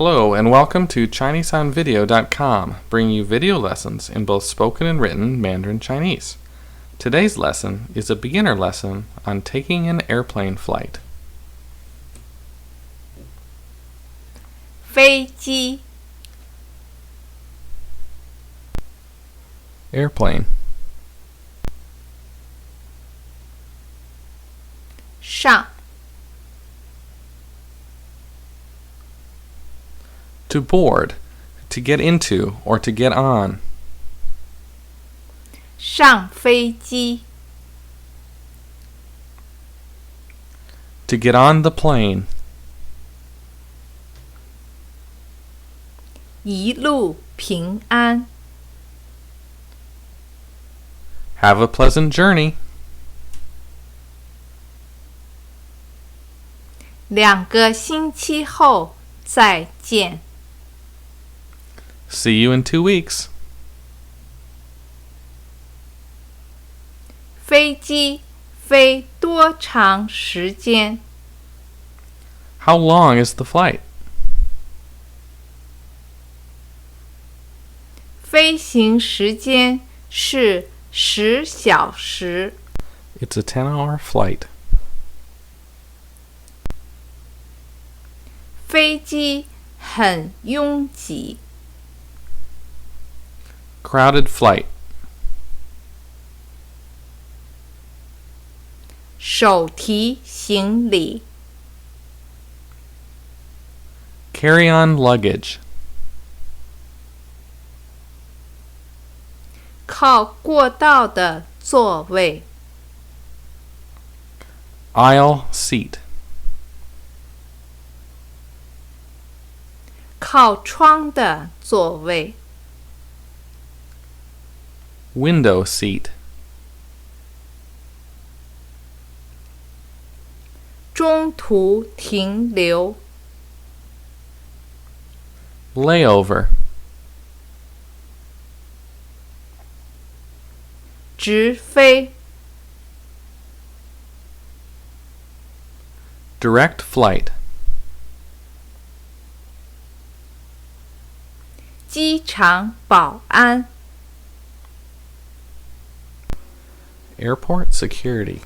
Hello and welcome to ChineseOnVideo.com, bringing you video lessons in both spoken and written Mandarin Chinese. Today's lesson is a beginner lesson on taking an airplane flight. 飞机 Airplane. 上 To board, to get into or to get on. 上飞机 To get on the plane. 一路平安 Have a pleasant journey. 2个星期后再见 See you in 2 weeks. 飞机飞多长时间 How long is the flight? 飞行时间是10小时 It's a 10-hour flight. 飞机很拥挤 Crowded flight. 手提行李 Carry on luggage. 靠过道的座位 Aisle seat. 靠窗的座位 Window seat. 中途停留 Layover. 直飞 Direct flight. 机场保安 Airport security.